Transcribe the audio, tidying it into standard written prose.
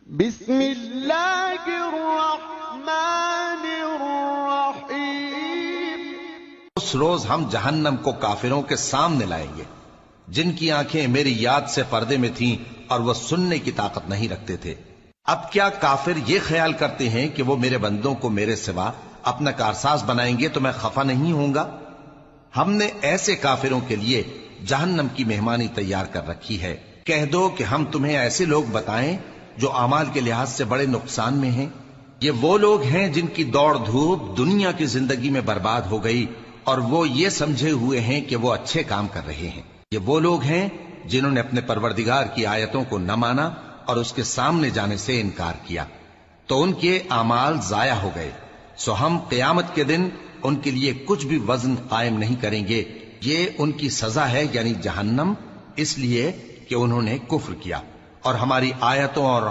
بسم اللہ الرحمن الرحیم۔ اس روز ہم جہنم کو کافروں کے سامنے لائیں گے جن کی آنکھیں میری یاد سے پردے میں تھیں اور وہ سننے کی طاقت نہیں رکھتے تھے۔ اب کیا کافر یہ خیال کرتے ہیں کہ وہ میرے بندوں کو میرے سوا اپنا کارساز بنائیں گے تو میں خفا نہیں ہوں گا؟ ہم نے ایسے کافروں کے لیے جہنم کی مہمانی تیار کر رکھی ہے۔ کہہ دو کہ ہم تمہیں ایسے لوگ بتائیں جو اعمال کے لحاظ سے بڑے نقصان میں ہیں۔ یہ وہ لوگ ہیں جن کی دوڑ دھوپ دنیا کی زندگی میں برباد ہو گئی اور وہ یہ سمجھے ہوئے ہیں کہ وہ اچھے کام کر رہے ہیں۔ یہ وہ لوگ ہیں جنہوں نے اپنے پروردگار کی آیتوں کو نہ مانا اور اس کے سامنے جانے سے انکار کیا، تو ان کے اعمال ضائع ہو گئے۔ سو ہم قیامت کے دن ان کے لیے کچھ بھی وزن قائم نہیں کریں گے۔ یہ ان کی سزا ہے، یعنی جہنم، اس لیے کہ انہوں نے کفر کیا اور ہماری آیتوں اور